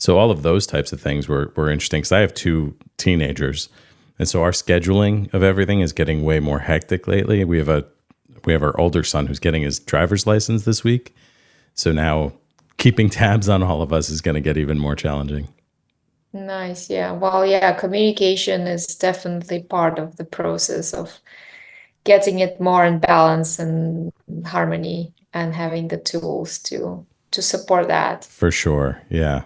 So all of those types of things were interesting because I have two teenagers. And so our scheduling of everything is getting way more hectic lately. We have our older son who's getting his driver's license this week. So now keeping tabs on all of us is going to get even more challenging. Nice. Yeah. Well, yeah, communication is definitely part of the process of getting it more in balance and harmony and having the tools to support that. For sure. Yeah.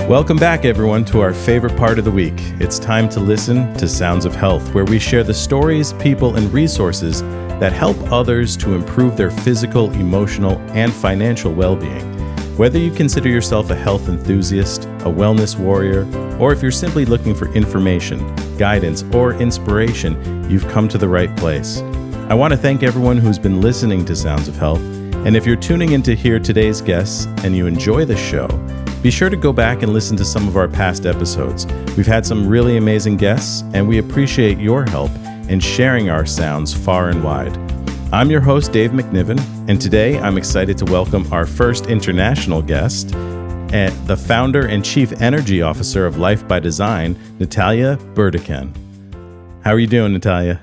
Welcome back, everyone, to our favorite part of the week. It's time to listen to Sounds of Health, where we share the stories, people, and resources that help others to improve their physical, emotional, and financial well-being. Whether you consider yourself a health enthusiast, a wellness warrior, or if you're simply looking for information, guidance, or inspiration, you've come to the right place. I want to thank everyone who's been listening to Sounds of Health, and if you're tuning in to hear today's guests and you enjoy the show, be sure to go back and listen to some of our past episodes. We've had some really amazing guests, and we appreciate your help in sharing our sounds far and wide. I'm your host, Dave MacNiven, and today I'm excited to welcome our first international guest, the founder and chief energy officer of Life by Design, Natalya Berdikyan. How are you doing, Natalya?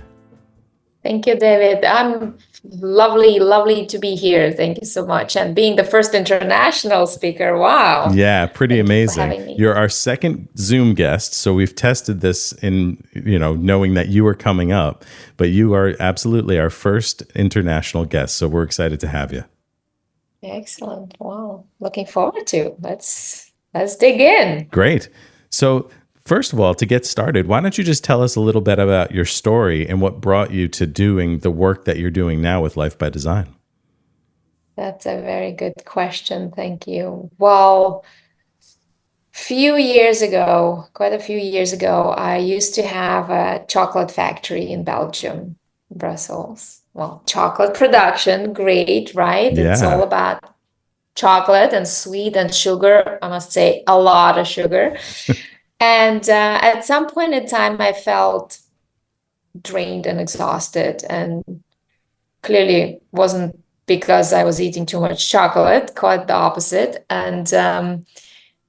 Thank you, David. I'm lovely to be here. Thank you so much. And being the first international speaker, wow. Yeah, pretty Thank amazing. you for having me. You're our second Zoom guest, so we've tested this in, knowing that you were coming up, but you are absolutely our first international guest, so we're excited to have you. Excellent. Wow. Looking forward to. Let's dig in. Great. So first of all, to get started, why don't you just tell us a little bit about your story and what brought you to doing the work that you're doing now with Life by Design? That's a very good question. Thank you. Well, quite a few years ago, I used to have a chocolate factory in Belgium, Brussels. Well, chocolate production, great, right? It's all Yeah. about chocolate and sweet and sugar. I must say, a lot of sugar. And at some point in time, I felt drained and exhausted, and clearly wasn't because I was eating too much chocolate, quite the opposite. And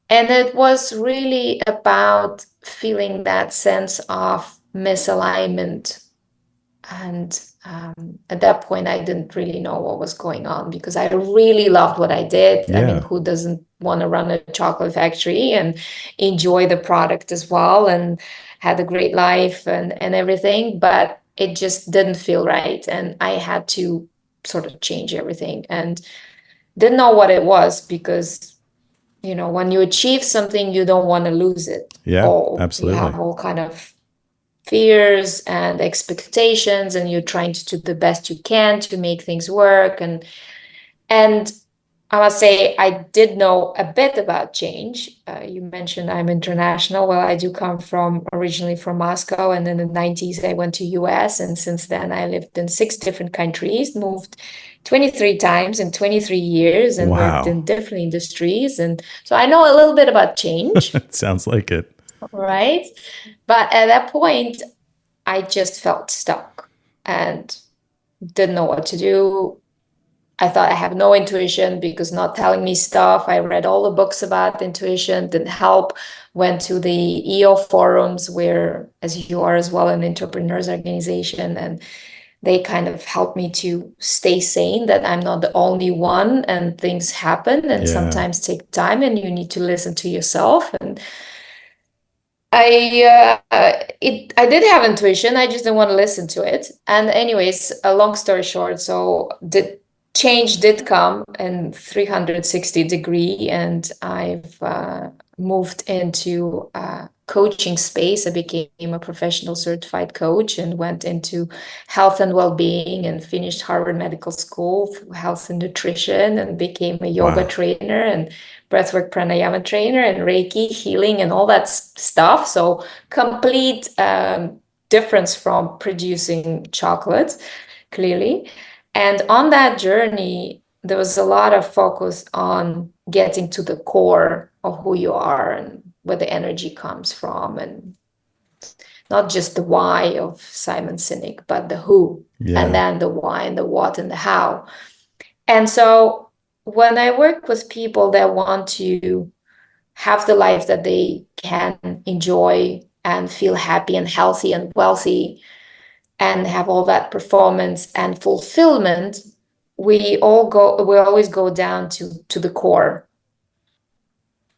it was really about feeling that sense of misalignment. And at that point, I didn't really know what was going on because I really loved what I did. I mean, Yeah. who doesn't want to run a chocolate factory and enjoy the product as well and had a great life and everything? But it just didn't feel right. And I had to sort of change everything and didn't know what it was because, when you achieve something, you don't want to lose it Yeah, all. You absolutely. have all kind of fears and expectations, and you're trying to do the best you can to make things work. And I must say, I did know a bit about change. You mentioned I'm international. Well, I do come originally from Moscow, and in the 90s I went to US, and since then I lived in 6 different countries, moved 23 times in 23 years, and worked in Wow. different industries. And so I know a little bit about change, Sounds like it. right? But at that point, I just felt stuck and didn't know what to do. I thought I have no intuition because not telling me stuff. I read all the books about intuition, didn't help. Went to the EO forums where, as you are as well, an entrepreneurs organization, and they kind of helped me to stay sane, that I'm not the only one and things happen and Yeah. sometimes take time and you need to listen to yourself. And I did have intuition. I just didn't want to listen to it. And anyways, a long story short, so the change did come in 360 degree, and I've moved into coaching space. I became a professional certified coach and went into health and well-being and finished Harvard Medical School for health and nutrition and became a yoga Wow. trainer and breathwork pranayama trainer and Reiki healing and all that stuff. So complete difference from producing chocolate, clearly. And on that journey, there was a lot of focus on getting to the core of who you are and where the energy comes from and not just the why of Simon Sinek, but the who, Yeah. and then the why and the what and the how. And so when I work with people that want to have the life that they can enjoy and feel happy and healthy and wealthy and have all that performance and fulfillment, we always go down to the core,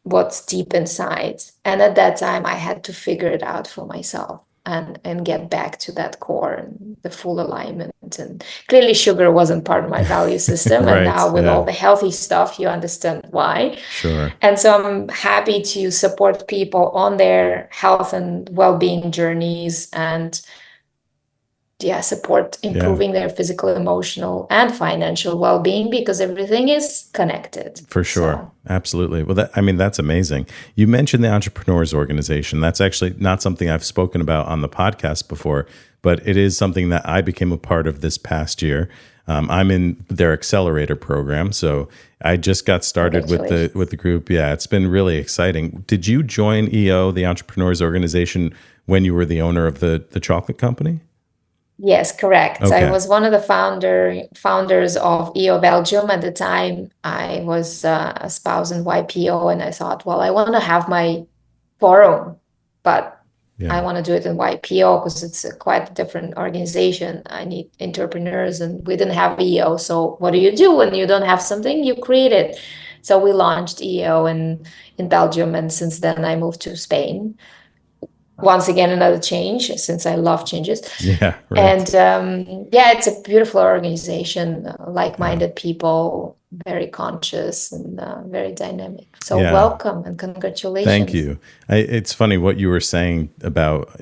what's deep inside. And at that time I had to figure it out for myself and get back to that core and the full alignment. And clearly sugar wasn't part of my value system. Right, and now with yeah. all the healthy stuff, you understand why. Sure. And so I'm happy to support people on their health and well-being journeys, and support improving their physical, emotional, and financial well-being, because everything is connected. For sure. So, absolutely. Well, that's amazing. You mentioned the Entrepreneurs Organization. That's actually not something I've spoken about on the podcast before, but it is something that I became a part of this past year. I'm in their accelerator program, so I just got started with the group. Yeah, it's been really exciting. Did you join EO, the Entrepreneurs Organization, when you were the owner of the chocolate company? Yes, correct. Okay. I was one of the founders of EO Belgium. At the time, I was a spouse in YPO, and I thought, well, I want to have my forum, but I want to do it in YPO because it's quite a different organization. I need entrepreneurs, and we didn't have EO. So what do you do when you don't have something? You create it. So we launched EO in Belgium, and since then I moved to Spain. Once again, another change, since I love changes. Yeah, right. And it's a beautiful organization, like-minded people, very conscious and very dynamic. So welcome and congratulations. Thank you. It's funny what you were saying about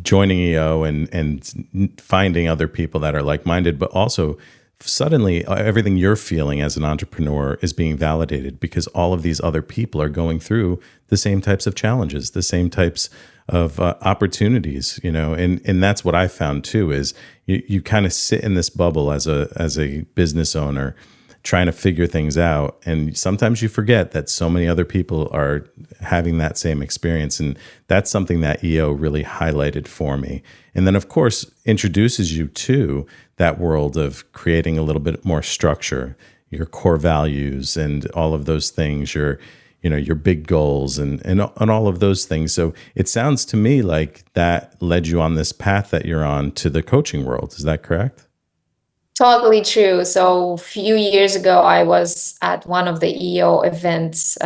joining EO and finding other people that are like-minded, but also suddenly everything you're feeling as an entrepreneur is being validated because all of these other people are going through the same types of challenges, the same types of opportunities, and that's what I found too, is you kind of sit in this bubble as a business owner trying to figure things out. And sometimes you forget that so many other people are having that same experience. And that's something that EO really highlighted for me. And then, of course, introduces you to that world of creating a little bit more structure, your core values and all of those things, your big goals and all of those things. So it sounds to me like that led you on this path that you're on to the coaching world. Is that correct? Totally true. So a few years ago, I was at one of the EO events,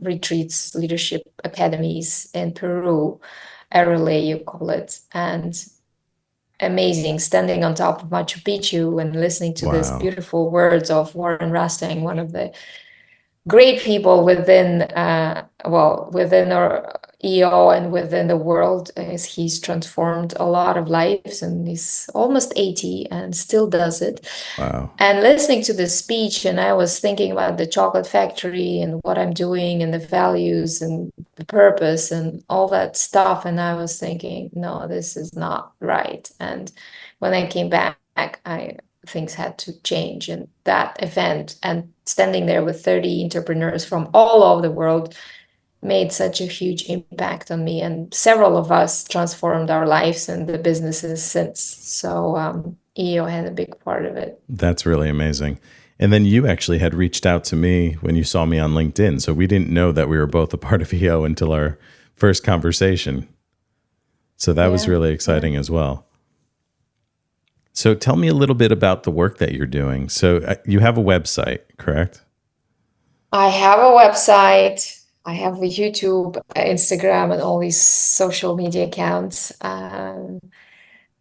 retreats, leadership academies in Peru, Arele, you call it. And amazing, standing on top of Machu Picchu and listening to these beautiful words of Warren Rustang, one of the great people within our EO and within the world, as he's transformed a lot of lives, and he's almost 80 and still does it. Wow. And listening to this speech, and I was thinking about the chocolate factory and what I'm doing and the values and the purpose and all that stuff. And I was thinking, no, this is not right. And when I came back, things had to change. And that event and standing there with 30 entrepreneurs from all over the world made such a huge impact on me, and several of us transformed our lives and the businesses since. So EO had a big part of it. That's really amazing. And then you actually had reached out to me when you saw me on LinkedIn. So we didn't know that we were both a part of EO until our first conversation. So that was really exciting as well. So tell me a little bit about the work that you're doing. So you have a website, correct? I have a website. I have a YouTube, Instagram, and all these social media accounts. And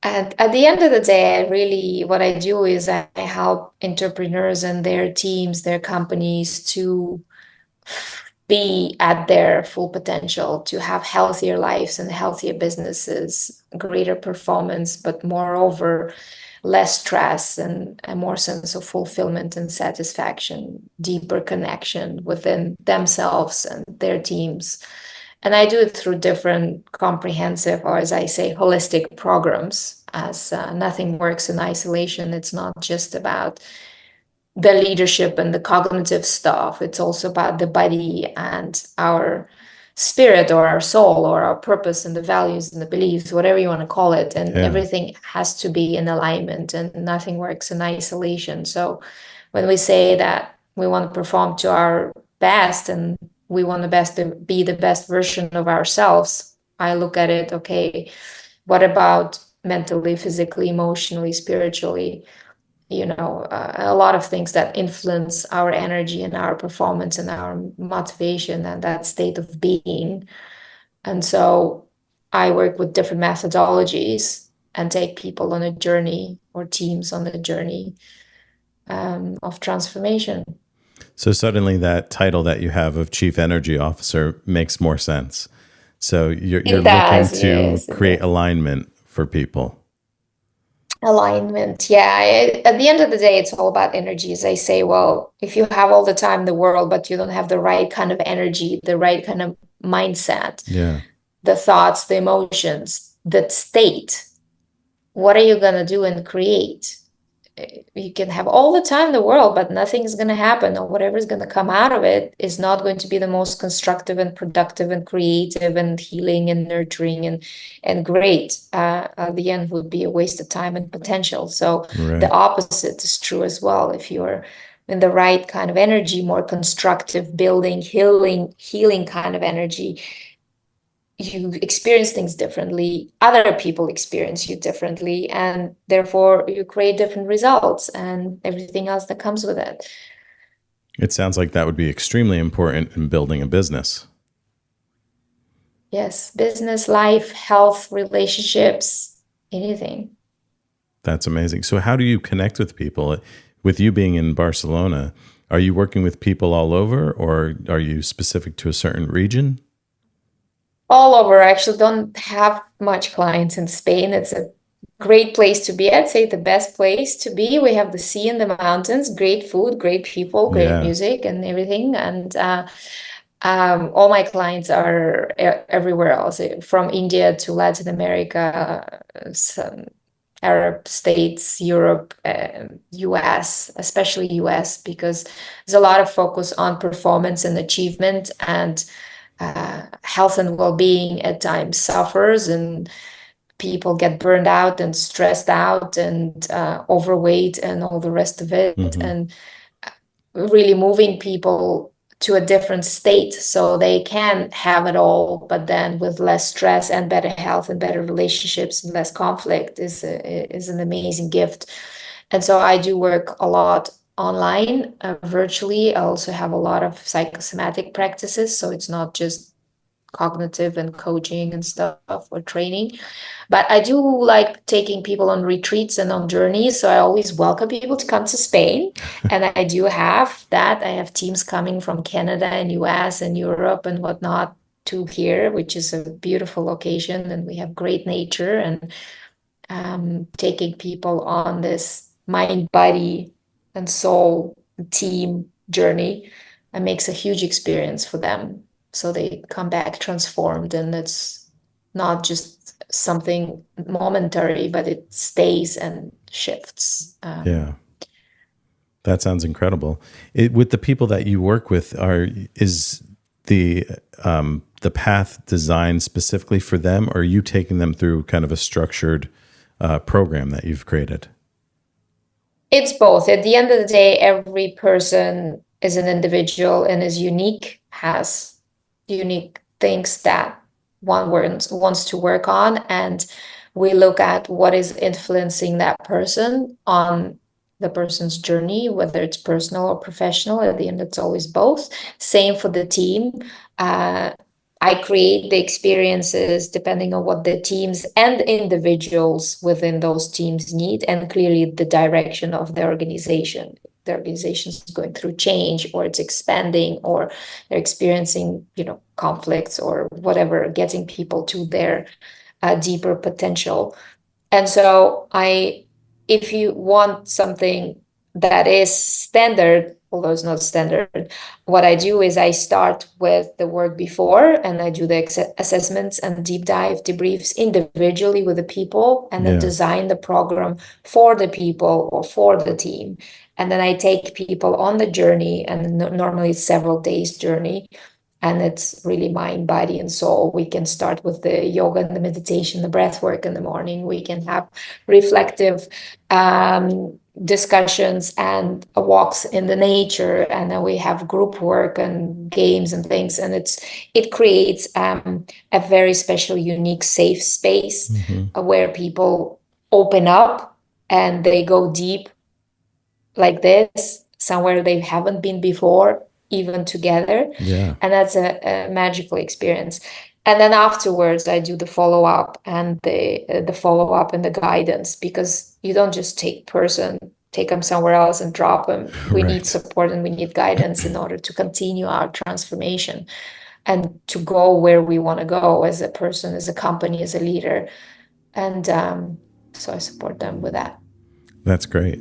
at the end of the day, what I do is I help entrepreneurs and their teams, their companies to be at their full potential, to have healthier lives and healthier businesses, greater performance, but moreover, less stress and a more sense of fulfillment and satisfaction, deeper connection within themselves and their teams. And I do it through different comprehensive, or as I say, holistic programs, as nothing works in isolation. It's not just about the leadership and the cognitive stuff. It's also about the body and our spirit or our soul or our purpose and the values and the beliefs, whatever you want to call it. And everything has to be in alignment, and nothing works in isolation. So when we say that we want to perform to our best and we want to be the best version of ourselves, I look at it, okay, what about mentally, physically, emotionally, spiritually? A lot of things that influence our energy and our performance and our motivation and that state of being. And so I work with different methodologies and take people on a journey, or teams on a journey of transformation. So suddenly that title that you have of Chief Energy Officer makes more sense. So you're looking to create alignment for people. Alignment. Yeah. At the end of the day, it's all about energy. As I say, well, if you have all the time in the world, but you don't have the right kind of energy, the right kind of mindset, the thoughts, the emotions, the state, what are you going to do and create? You can have all the time in the world, but nothing's going to happen, or whatever's going to come out of it is not going to be the most constructive and productive and creative and healing and nurturing and great. At the end would be a waste of time and potential. So the opposite is true as well. If you're in the right kind of energy, more constructive, building, healing kind of energy, you experience things differently, other people experience you differently, and therefore you create different results and everything else that comes with it. It sounds like that would be extremely important in building a business. Yes, business, life, health, relationships, anything. That's amazing. So how do you connect with people? With you being in Barcelona, are you working with people all over, or are you specific to a certain region? All over. I actually don't have much clients in Spain. It's a great place to be. I'd say the best place to be. We have the sea and the mountains, great food, great people, great music and everything. And all my clients are everywhere else, from India to Latin America, some Arab states, Europe, US, especially US, because there's a lot of focus on performance and achievement, and health and well-being at times suffers, and people get burned out and stressed out and overweight and all the rest of it. And really moving people to a different state so they can have it all, but then with less stress and better health and better relationships and less conflict is an amazing gift. And so I do work a lot online, virtually. I also have a lot of psychosomatic practices, so it's not just cognitive and coaching and stuff or training, but I do like taking people on retreats and on journeys. So I always welcome people to come to Spain, and I do have that. I have teams coming from Canada and US and Europe and whatnot to here, which is a beautiful location, and we have great nature, and taking people on this mind, body, and soul team journey, and makes a huge experience for them. So they come back transformed, and it's not just something momentary, but it stays and shifts. Yeah. That sounds incredible. With the people that you work with, is the path designed specifically for them, or are you taking them through kind of a structured program that you've created? It's both. At the end of the day, every person is an individual and is unique, has unique things that one wants to work on. And we look at what is influencing that person on the person's journey, whether it's personal or professional. At the end, it's always both. Same for the team. I create the experiences depending on what the teams and individuals within those teams need, and clearly the direction of the organization. The organization is going through change, or it's expanding, or they're experiencing, conflicts or whatever, getting people to their deeper potential. And so if you want something that is standard, although it's not standard, what I do is I start with the work before, and I do the assessments and deep dive debriefs individually with the people, and then design the program for the people or for the team. And then I take people on the journey, and normally it's several days journey, And it's really mind, body, and soul. We can start with the yoga and the meditation, the breath work in the morning. We can have reflective discussions and walks in the nature, and then we have group work and games and things. And it creates a very special, unique, safe space where people open up and they go deep like this, somewhere they haven't been before, even together. Yeah. And that's a magical experience. And then afterwards, I do the follow-up and the follow-up and the guidance, because you don't just take them somewhere else and drop them. We need support and we need guidance in order to continue our transformation and to go where we want to go as a person, as a company, as a leader. And so I support them with that. That's great.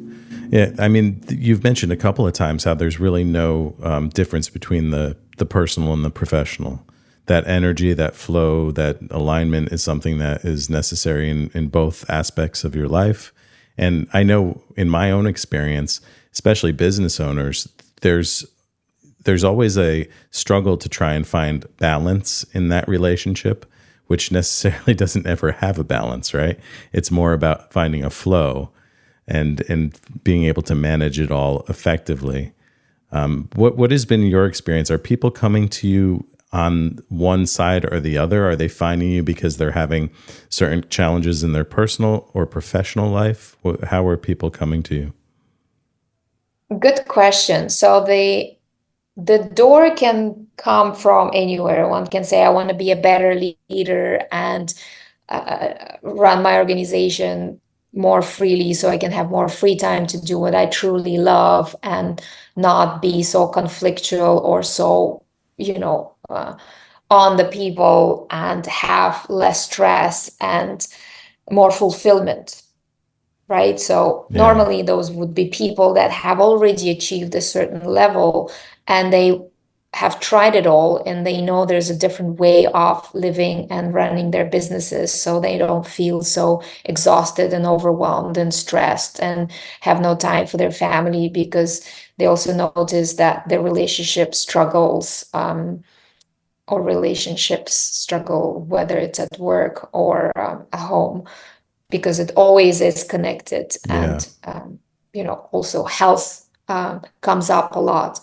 Yeah, I mean, you've mentioned a couple of times how there's really no difference between the personal and the professional. That energy, that flow, that alignment is something that is necessary in both aspects of your life. And I know in my own experience, especially business owners, there's always a struggle to try and find balance in that relationship, which necessarily doesn't ever have a balance, right? It's more about finding a flow and being able to manage it all effectively. What has been your experience? Are people coming to you on one side or the other? Are they finding you because they're having certain challenges in their personal or professional life? How are people coming to you? Good question. So the door can come from anywhere. One can say, I want to be a better leader and run my organization more freely so I can have more free time to do what I truly love and not be so conflictual or so, on the people, and have less stress and more fulfillment, right? So normally those would be people that have already achieved a certain level and they have tried it all and they know there's a different way of living and running their businesses, so they don't feel so exhausted and overwhelmed and stressed and have no time for their family, because they also notice that their relationship struggles or relationships struggle, whether it's at work or at home, because it always is connected. And also health comes up a lot.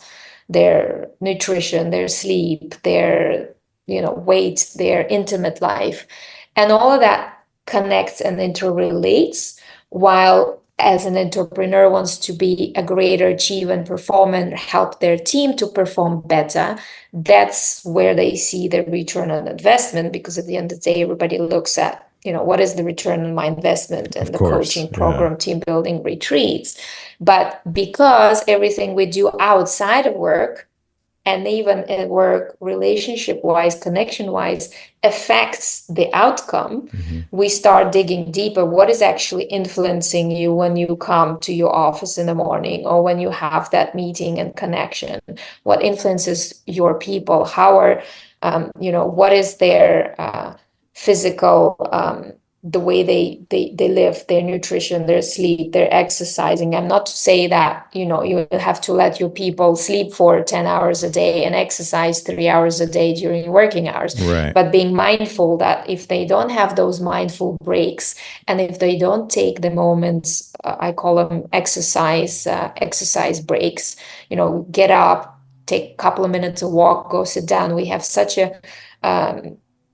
Their nutrition, their sleep, their weight, their intimate life, and all of that connects and interrelates. While as an entrepreneur wants to be a greater, achieve and perform and help their team to perform better, that's where they see the return on investment, because at the end of the day, everybody looks at what is the return on my investment, and the coaching program, team building retreats. But because everything we do outside of work, and even at work, relationship-wise, connection-wise, affects the outcome, we start digging deeper. What is actually influencing you when you come to your office in the morning, or when you have that meeting and connection? What influences your people? How are, what is their physical, the way they live, their nutrition, their sleep, their exercising? I'm not to say that, you have to let your people sleep for 10 hours a day and exercise 3 hours a day during working hours. Right. But being mindful that if they don't have those mindful breaks, and if they don't take the moments, I call them exercise breaks, get up, take a couple of minutes of walk, go sit down. We have such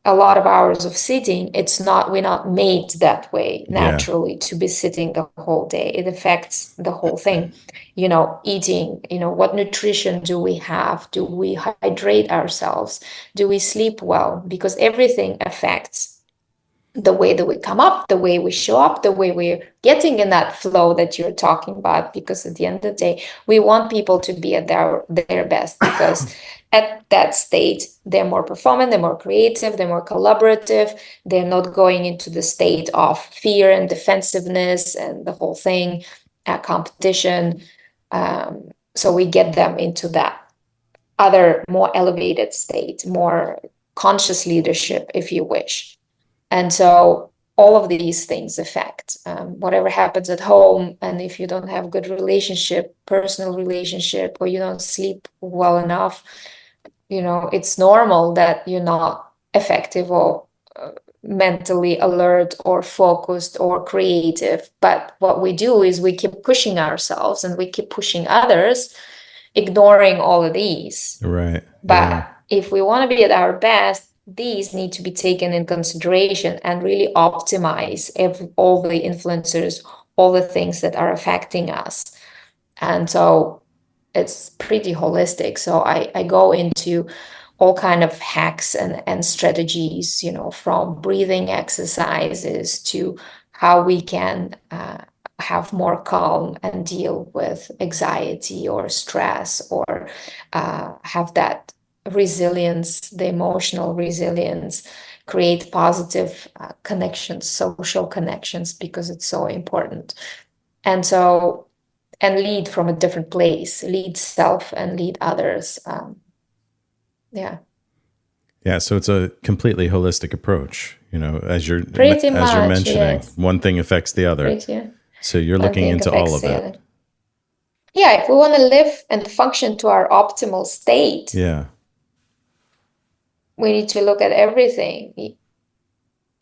a lot of hours of sitting. We're not made that way naturally to be sitting the whole day. It affects the whole thing. Eating, what nutrition do we have? Do we hydrate ourselves? Do we sleep well? Because everything affects the way that we come up, the way we show up, the way we're getting in that flow that you're talking about. Because at the end of the day, we want people to be at their best, because at that state, they're more performant, they're more creative, they're more collaborative, they're not going into the state of fear and defensiveness and the whole thing, competition. So we get them into that other, more elevated state, more conscious leadership, if you wish. And so all of these things affect whatever happens at home. And if you don't have good relationship, personal relationship, or you don't sleep well enough, it's normal that you're not effective or mentally alert or focused or creative. But what we do is we keep pushing ourselves and we keep pushing others, ignoring all of these. Right. But if we want to be at our best, these need to be taken in consideration and really optimize all the influencers, all the things that are affecting us. And so it's pretty holistic. So I go into all kind of hacks and strategies, from breathing exercises to how we can have more calm and deal with anxiety or stress, or have that resilience, the emotional resilience, create positive connections, social connections, because it's so important. And so, and lead from a different place, lead self and lead others. Yeah. Yeah, so it's a completely holistic approach, as you're Pretty much, mentioning. yes. One thing affects the other. So you're looking into all of that. Yeah, if we want to live and function to our optimal state, yeah, we need to look at everything.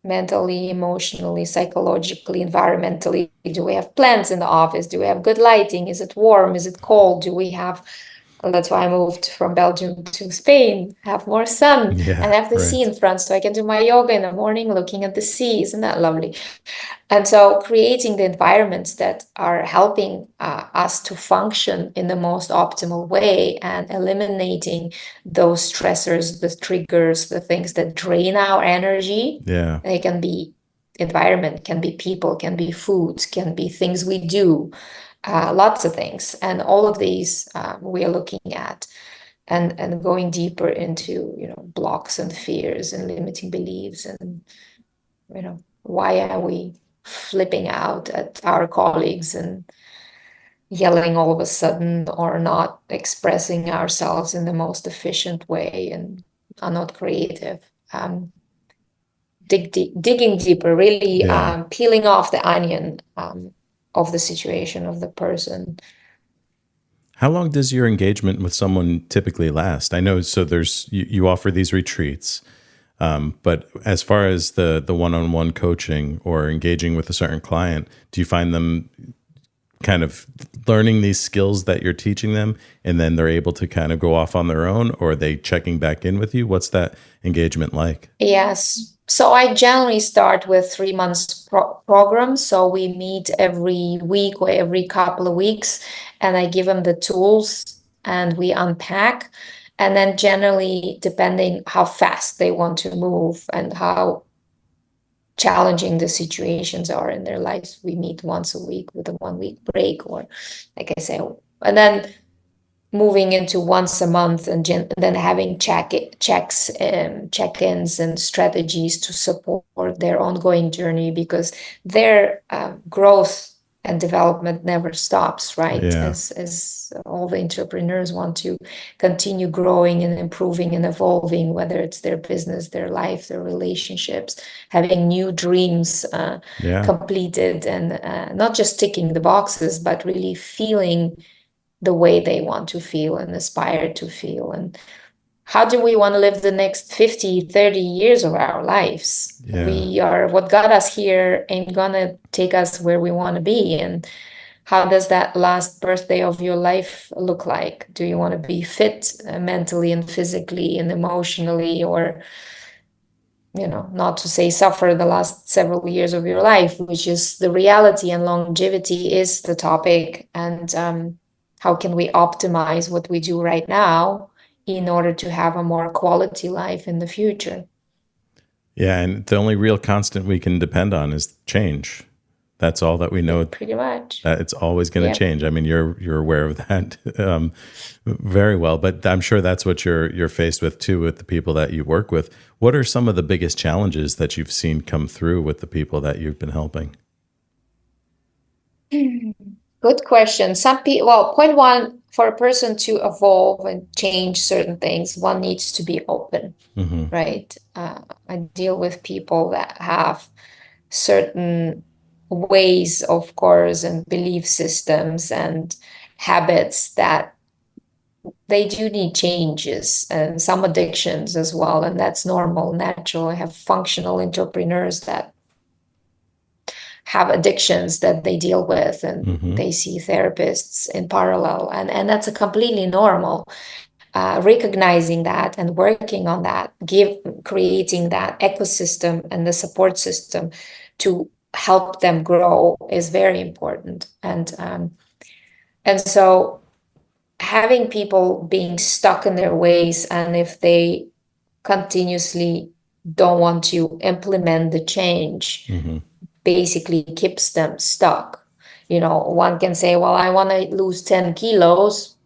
Mentally, emotionally, psychologically, environmentally. Do we have plants in the office? Do we have good lighting? Is it warm? Is it cold? Do we have, and that's why I moved from Belgium to Spain, have more sun and have the sea in front, so I can do my yoga in the morning looking at the sea. Isn't that lovely? And so creating the environments that are helping us to function in the most optimal way, and eliminating those stressors, the triggers, the things that drain our energy. Yeah. They can be environment, can be people, can be foods, can be things we do, lots of things. And all of these we are looking at and going deeper into, blocks and fears and limiting beliefs, and, why are we flipping out at our colleagues and yelling all of a sudden, or not expressing ourselves in the most efficient way, and are not creative. Digging deeper, really peeling off the onion of the situation, of the person. How long does your engagement with someone typically last? I know, so you offer these retreats, but as far as the one-on-one coaching or engaging with a certain client, do you find them kind of learning these skills that you're teaching them, and then they're able to kind of go off on their own, or are they checking back in with you? What's that engagement like? Yes. So I generally start with 3 months programs. So we meet every week or every couple of weeks, and I give them the tools and we unpack. And then generally, depending how fast they want to move and how challenging the situations are in their lives, we meet once a week with a 1 week break, or like I say, and then moving into once a month, and then having check-ins and strategies to support their ongoing journey, because their growth and development never stops, right? As all the entrepreneurs want to continue growing and improving and evolving, whether it's their business, their life, their relationships, having new dreams completed, and not just ticking the boxes, but really feeling the way they want to feel and aspire to feel. And how do we want to live the next 50, 30 years of our lives? What got us here ain't gonna take us where we want to be. And how does that last birthday of your life look like? Do you want to be fit mentally and physically and emotionally, or, not to say suffer the last several years of your life, which is the reality, and longevity is the topic. And how can we optimize what we do right now in order to have a more quality life in the future? Yeah, and the only real constant we can depend on is change. That's all that we know. Pretty much. It's always going to change. I mean, you're aware of that very well, but I'm sure that's what you're faced with too, with the people that you work with. What are some of the biggest challenges that you've seen come through with the people that you've been helping? Good question. Point one, for a person to evolve and change certain things, one needs to be open, right? I deal with people that have certain ways, of course, and belief systems and habits that they do need changes and some addictions as well, and that's normal, natural. I have functional entrepreneurs that have addictions that they deal with, and they see therapists in parallel, and that's a completely normal. Recognizing that and working on that, creating that ecosystem and the support system to help them grow is very important. And so having people being stuck in their ways, and if they continuously don't want to implement the change, basically keeps them stuck. One can say, well, I want to lose 10 kilos,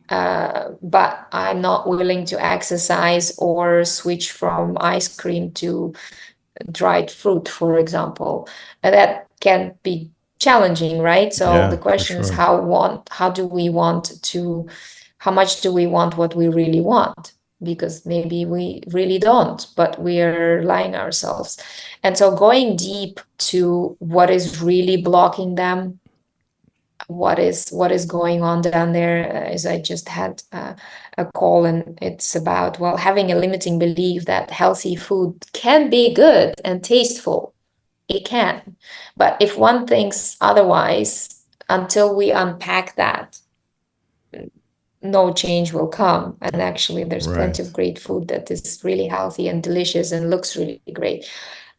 but I'm not willing to exercise or switch from ice cream to dried fruit, for example. And that can be challenging, right? So the question is, how much do we want what we really want? Because maybe we really don't, but we are lying ourselves. And so going deep to what is really blocking them, what is going on down there, is I just had a call, and it's about, well, having a limiting belief that healthy food can be good and tasteful. It can, but if one thinks otherwise, until we unpack that, no change will come. And actually, there's plenty of great food that is really healthy and delicious and looks really great.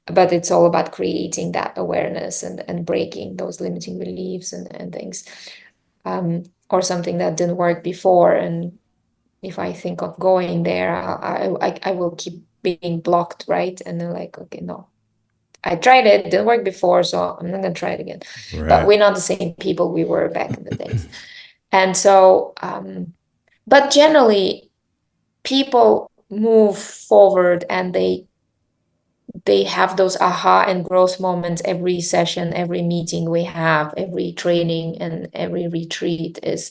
But it's all about creating that awareness and breaking those limiting beliefs and things, or something that didn't work before. And if I think of going there, I will keep being blocked, right? And then like, okay, no, I tried it, didn't work before, so I'm not gonna try it again. But we're not the same people we were back in the days. And so, but generally, people move forward, and they have those aha and growth moments every session, every meeting we have, every training, and every retreat is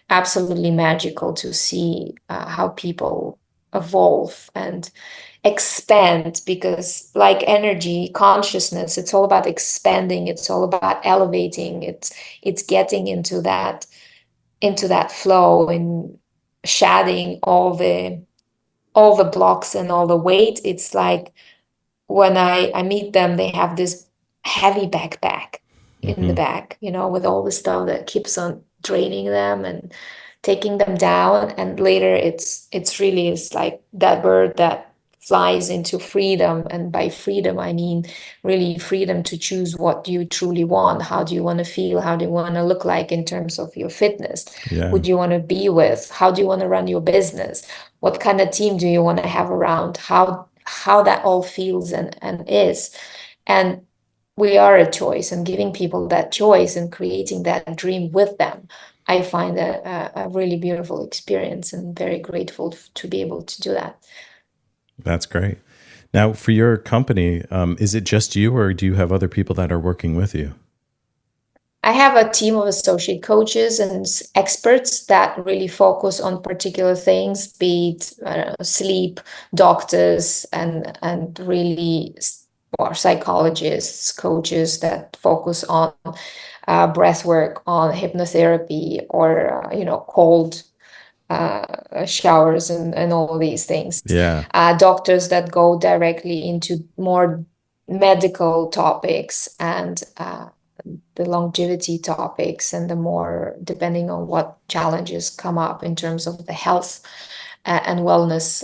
absolutely magical to see how people evolve and expand. Because like energy, consciousness, it's all about expanding, it's all about elevating, it's getting into that flow and shedding all the blocks and all the weight. It's like, when I meet them, they have this heavy backpack in the back, with all the stuff that keeps on draining them and taking them down. And later it's like that bird that flies into freedom. And by freedom, I mean really freedom to choose what you truly want. How do you want to feel? How do you want to look like in terms of your fitness? Who do you want to be with? How do you want to run your business? What kind of team do you want to have around? How that all feels and is. And we are a choice, and giving people that choice and creating that dream with them, I find a really beautiful experience, and very grateful to be able to do that. That's great. Now, for your company, is it just you, or do you have other people that are working with you? I have a team of associate coaches and experts that really focus on particular things, be it sleep, doctors, and really, or psychologists, coaches that focus on breath work, on hypnotherapy, or cold showers and all of these things. Doctors that go directly into more medical topics and the longevity topics, and the more, depending on what challenges come up in terms of the health and wellness,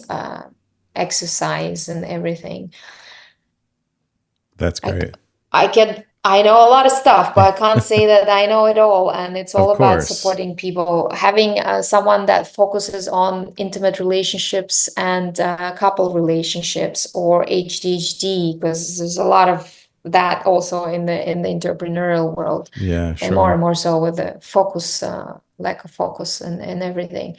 exercise and everything. That's great. I know a lot of stuff, but I can't say that I know it all. And it's all about supporting people, having someone that focuses on intimate relationships and couple relationships, or HDHD, because there's a lot of that also in the entrepreneurial world. Yeah, sure. And more so with the focus, lack of focus and everything.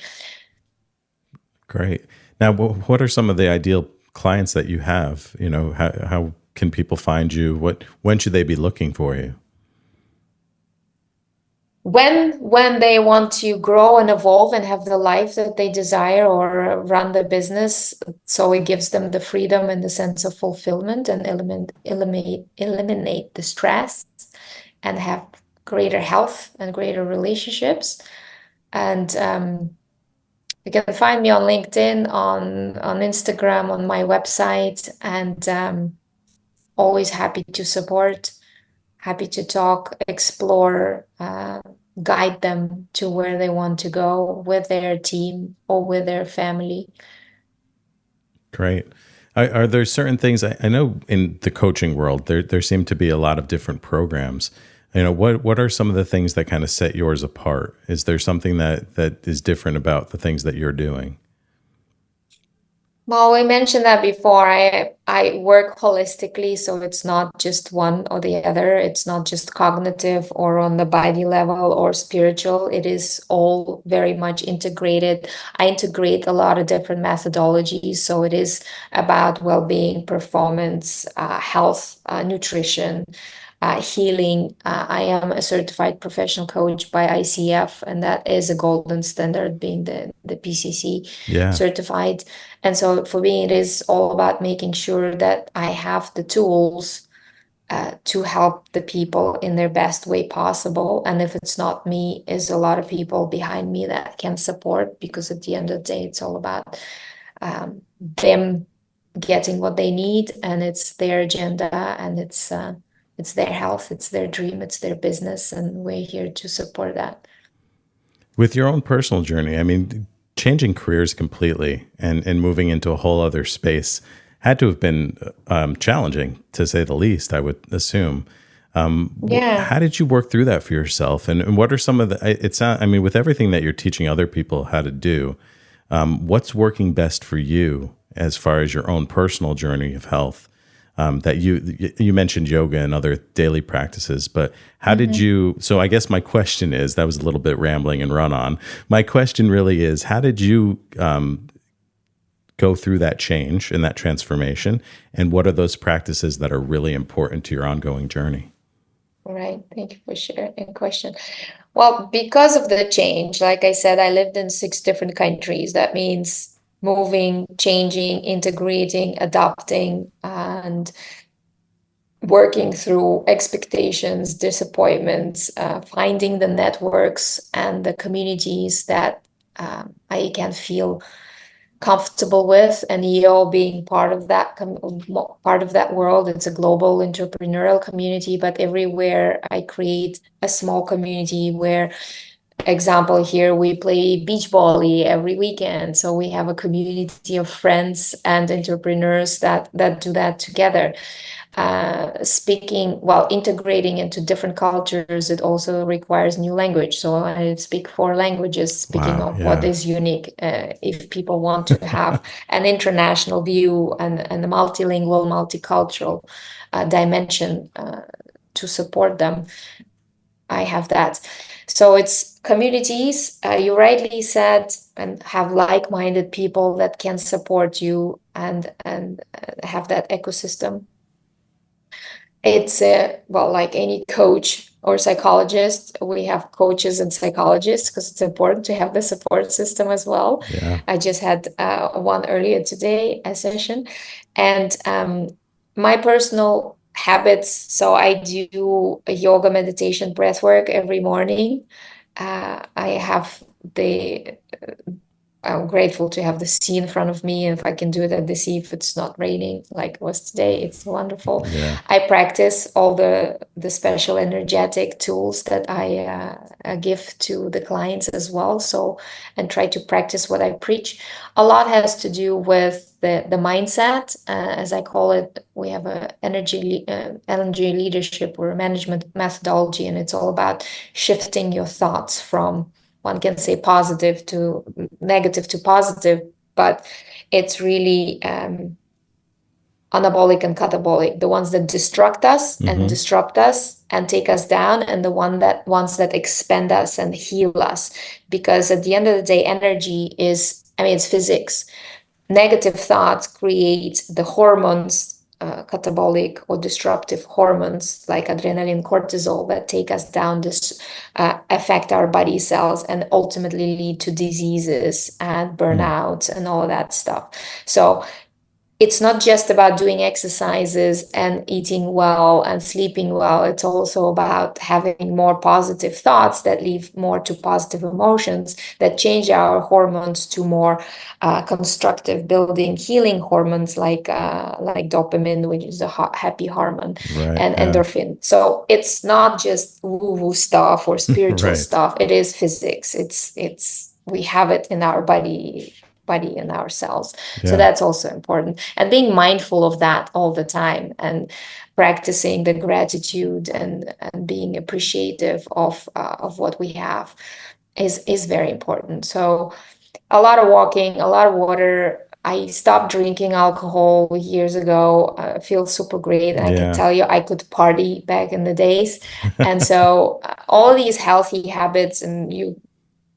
Great. Now, what are some of the ideal clients that you have? How can people find you? When should they be looking for you? When they want to grow and evolve and have the life that they desire, or run the business, so it gives them the freedom and the sense of fulfillment, and eliminate the stress, and have greater health and greater relationships. And You can find me on LinkedIn, on Instagram, on my website, and always happy to support, happy to talk, explore, guide them to where they want to go with their team or with their family. Great. Are there certain things, I know in the coaching world, there seem to be a lot of different programs. What are some of the things that kind of set yours apart? Is there something that is different about the things that you're doing? Well, we mentioned that before. I work holistically, so it's not just one or the other. It's not just cognitive or on the body level or spiritual. It is all very much integrated. I integrate a lot of different methodologies. So it is about well-being, performance, health, nutrition, healing. I am a certified professional coach by ICF, and that is a golden standard, being the PCC Yeah. certified. And so for me, it is all about making sure that I have the tools to help the people in their best way possible. And if it's not me, is a lot of people behind me that can support, because at the end of the day, it's all about them getting what they need, and it's their agenda, and it's their health, it's their dream, it's their business, and we're here to support that. With your own personal journey, I mean, changing careers completely and moving into a whole other space had to have been challenging, to say the least, I would assume. Yeah. How did you work through that for yourself? And what are some of the, I mean, with everything that you're teaching other people how to do, what's working best for you as far as your own personal journey of health? That you mentioned yoga and other daily practices, but how did you, so I guess my question is, that was a little bit rambling and run on. My question really is, how did you go through that change and that transformation? And what are those practices that are really important to your ongoing journey? Right. Thank you for sharing the question. Well, because of the change, like I said, I lived in 6 different countries. That means moving, changing, integrating, adapting, and working through expectations, disappointments, finding the networks and the communities that I can feel comfortable with, and EO being part of that world. It's a global entrepreneurial community, but everywhere I create a small community where, example, here we play beach volley every weekend, so we have a community of friends and entrepreneurs that do that together. Integrating into different cultures, it also requires new language. So I speak 4 languages, speaking Wow, of yeah. what is unique. If people want to have an international view and a multilingual, multicultural dimension to support them, I have that. So it's communities, you rightly said, and have like-minded people that can support you and have that ecosystem. It's like any coach or psychologist, we have coaches and psychologists, because it's important to have the support system as well. Yeah. I just had one earlier today, a session, and my personal habits. So I do a yoga, meditation, breath work every morning. I have I'm grateful to have the sea in front of me. And if I can do it at the sea, if it's not raining like it was today, it's wonderful. Yeah. I practice all the special energetic tools that I give to the clients as well. So, and try to practice what I preach. A lot has to do with the mindset, as I call it. We have a energy leadership or management methodology, and it's all about shifting your thoughts from, one can say, positive to negative to positive, but it's really anabolic and catabolic, the ones that destruct us and disrupt us and take us down, and the ones that expand us and heal us. Because at the end of the day, energy is, it's physics. Negative thoughts create the hormones, catabolic or disruptive hormones like adrenaline, cortisol, that take us down, affect our body cells, and ultimately lead to diseases and burnout and all of that stuff. So it's not just about doing exercises and eating well and sleeping well. It's also about having more positive thoughts that lead more to positive emotions that change our hormones to more constructive, building, healing hormones like dopamine, which is a happy hormone, Right. and Yeah. endorphin. So it's not just woo-woo stuff or spiritual Right. stuff. It is physics. It's we have it in our body and our cells. So Yeah. that's also important. And being mindful of that all the time and practicing the gratitude and being appreciative of what we have is very important. So a lot of walking, a lot of water. I stopped drinking alcohol years ago. I feel super great. And I can Yeah. tell you, I could party back in the days. And so all these healthy habits, and you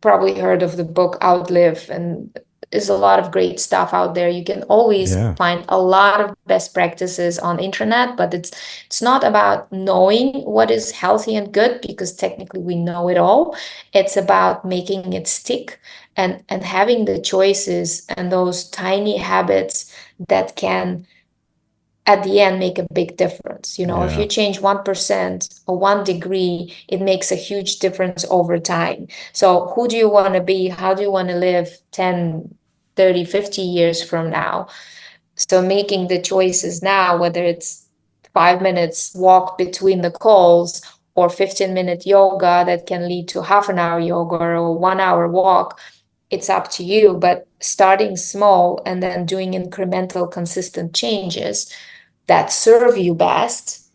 probably heard of the book Outlive, and there's a lot of great stuff out there. You can always Yeah. find a lot of best practices on internet, but it's not about knowing what is healthy and good, because technically we know it all. It's about making it stick and having the choices and those tiny habits that can at the end make a big difference. If Yeah. you change 1% or 1 degree, it makes a huge difference over time. So who do you want to be? How do you want to live 10, 30, 50 years from now? So making the choices now, whether it's 5 minutes walk between the calls or 15-minute yoga that can lead to half an hour yoga or 1 hour walk, it's up to you. But starting small and then doing incremental, consistent changes that serve you best,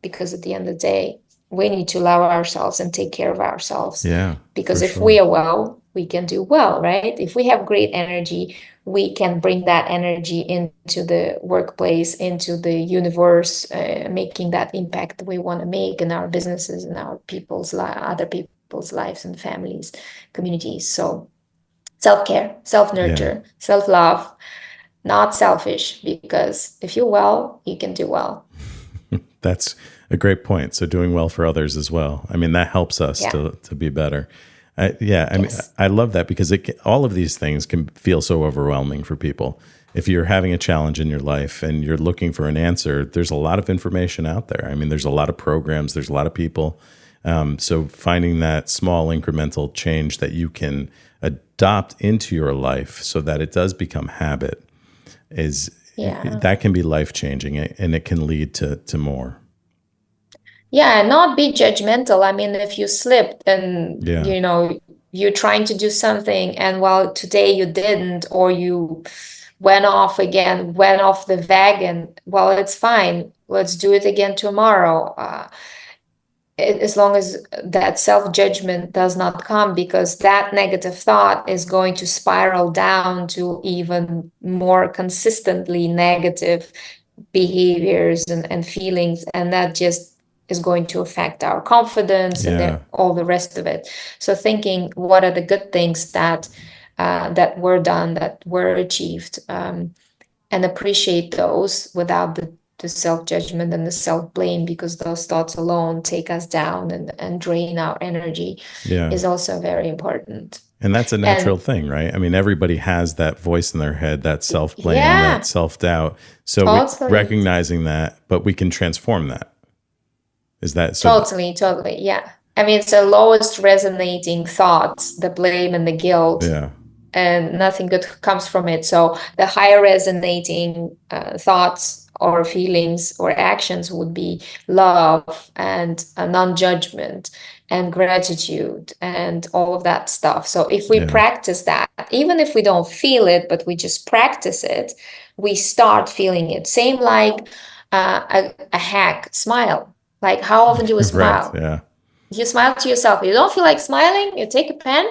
because at the end of the day, we need to love ourselves and take care of ourselves. Yeah. Because For if we sure. are well, we can do well, right? If we have great energy, we can bring that energy into the workplace, into the universe, making that impact we want to make in our businesses and our other people's lives and families, communities. So self-care, Yeah. self-nurture, self-love, not selfish, because if you're well, you can do well. That's a great point. So doing well for others as well. I mean, that helps us Yeah. to be better. I mean, Yes. I love that because all of these things can feel so overwhelming for people. If you're having a challenge in your life and you're looking for an answer, there's a lot of information out there. I mean, there's a lot of programs, there's a lot of people. So finding that small incremental change that you can adopt into your life so that it does become habit is Yeah. that can be life changing, and it can lead to more. Yeah, and not be judgmental. I mean, if you slipped and Yeah. you're trying to do something and well, today you didn't, or you went off again, went off the wagon, well, it's fine. Let's do it again tomorrow. As long as that self-judgment does not come, because that negative thought is going to spiral down to even more consistently negative behaviors and feelings, and that just is going to affect our confidence and Yeah. all the rest of it. So thinking, what are the good things that were done, that were achieved, and appreciate those without the self-judgment and the self-blame, because those thoughts alone take us down and drain our energy, Yeah. is also very important. And that's a natural And thing, right? I mean, everybody has that voice in their head, that self blame, that yeah, self doubt. So we totally. recognizing that, but we can transform that. Is that so? Totally. Yeah. I mean, it's the lowest resonating thoughts, the blame and the guilt, Yeah. and nothing good comes from it. So the higher resonating thoughts or feelings or actions would be love and non-judgment and gratitude and all of that stuff. So if we Yeah. practice that, even if we don't feel it, but we just practice it, we start feeling it. Same like a hack, smile. Like, how often do you Right. smile? Yeah. You smile to yourself. You don't feel like smiling, you take a pen.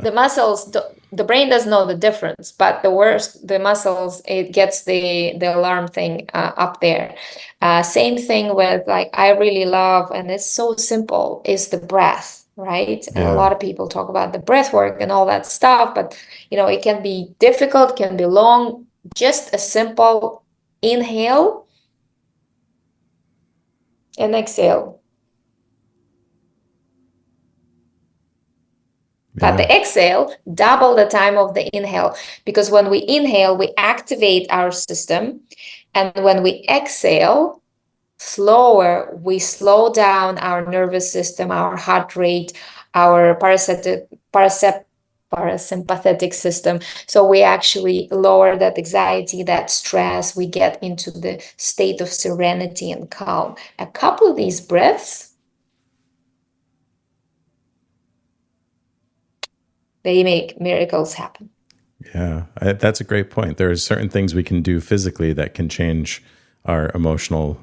The muscles, the brain doesn't know the difference, but the muscles, it gets the alarm thing up there. Same thing with, like, I really love, and it's so simple, is the breath, right? And a Yeah. lot of people talk about the breath work and all that stuff, but it can be difficult, can be long. Just a simple inhale and exhale. But the exhale, double the time of the inhale, because when we inhale, we activate our system. And when we exhale, slower, we slow down our nervous system, our heart rate, our parasympathetic system. So we actually lower that anxiety, that stress. We get into the state of serenity and calm. A couple of these breaths, they make miracles happen. Yeah, that's a great point. There are certain things we can do physically that can change our emotional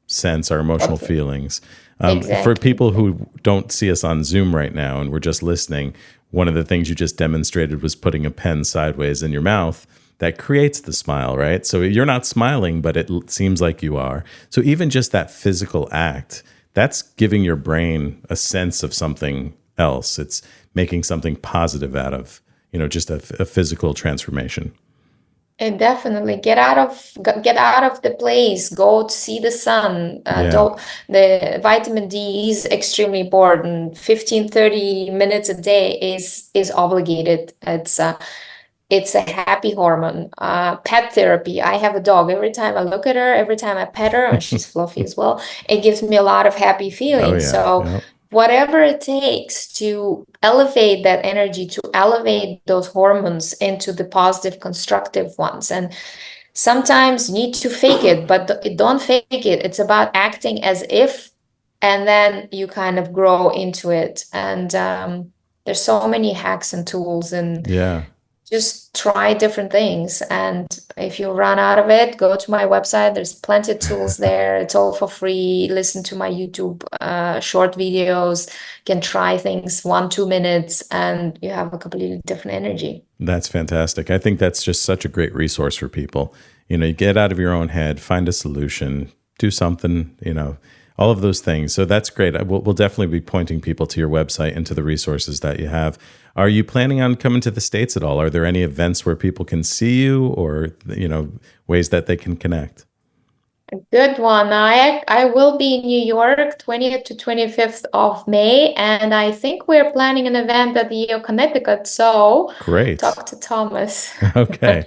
sense, our emotional feelings. Exactly. For people who don't see us on Zoom right now and we're just listening, one of the things you just demonstrated was putting a pen sideways in your mouth. That creates the smile, right? So you're not smiling, but it seems like you are. So even just that physical act, that's giving your brain a sense of something else. It's making something positive out of, just a physical transformation. And definitely get out of the place. Go to see the sun. The vitamin D is extremely important. 15-30 minutes a day is obligated. It's a happy hormone. Pet therapy. I have a dog. Every time I look at her, every time I pet her, and she's fluffy as well, it gives me a lot of happy feelings. Whatever it takes to elevate that energy, to elevate those hormones into the positive, constructive ones. And sometimes you need to fake it, but don't fake it. It's about acting as if, and then you kind of grow into it. And there's so many hacks and tools, and just try different things. And if you run out of it, go to my website. There's plenty of tools there. It's all for free. Listen to my YouTube short videos. You can try things 1-2 minutes, and you have a completely different energy. That's fantastic. I think that's just such a great resource for people. You get out of your own head, find a solution, do something, all of those things. So that's great. We'll definitely be pointing people to your website and to the resources that you have. Are you planning on coming to the States at all? Are there any events where people can see you, or, ways that they can connect? A good one. I will be in New York, 20th to 25th of May, and I think we're planning an event at the Yale, Connecticut. So great. Talk to Thomas. Okay.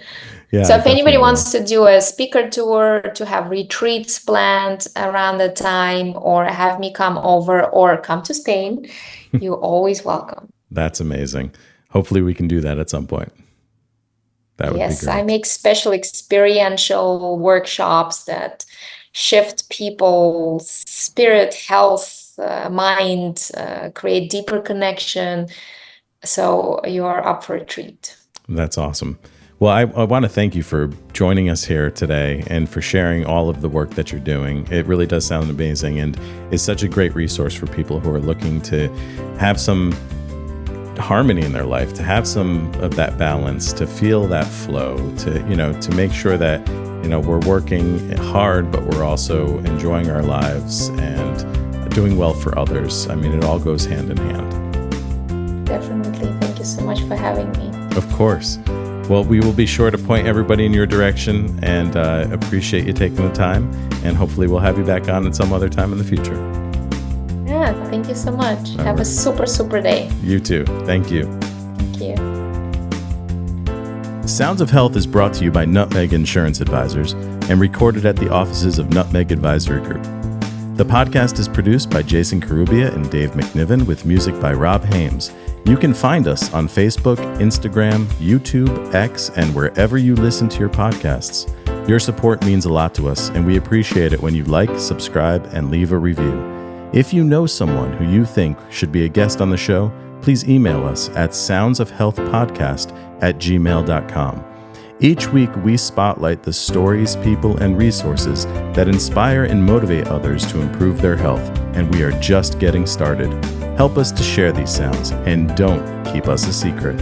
Yeah, so if anybody wants to do a speaker tour, to have retreats planned around the time, or have me come over, or come to Spain, you're always welcome. That's amazing. Hopefully we can do that at some point. That would be great. I make special experiential workshops that shift people's spirit, health, mind, create deeper connection. So you're up for a treat. That's awesome. Well, I want to thank you for joining us here today and for sharing all of the work that you're doing. It really does sound amazing, and is such a great resource for people who are looking to have some harmony in their life, to have some of that balance, to feel that flow, to make sure that we're working hard, but we're also enjoying our lives and doing well for others. I mean, it all goes hand in hand. Definitely. Thank you so much for having me. Of course. Well, we will be sure to point everybody in your direction, and appreciate you taking the time, and hopefully we'll have you back on at some other time in the future. Yeah, thank you so much. Have a super, super day. You too. Thank you. Thank you. Sounds of Health is brought to you by Nutmeg Insurance Advisors and recorded at the offices of Nutmeg Advisory Group. The podcast is produced by Jason Carubia and Dave MacNiven, with music by Rob Hames. You can find us on Facebook, Instagram, YouTube, X, and wherever you listen to your podcasts. Your support means a lot to us, and we appreciate it when you like, subscribe, and leave a review. If you know someone who you think should be a guest on the show, please email us at soundsofhealthpodcast@gmail.com. Each week, we spotlight the stories, people, and resources that inspire and motivate others to improve their health, and we are just getting started. Help us to share these sounds, and don't keep us a secret.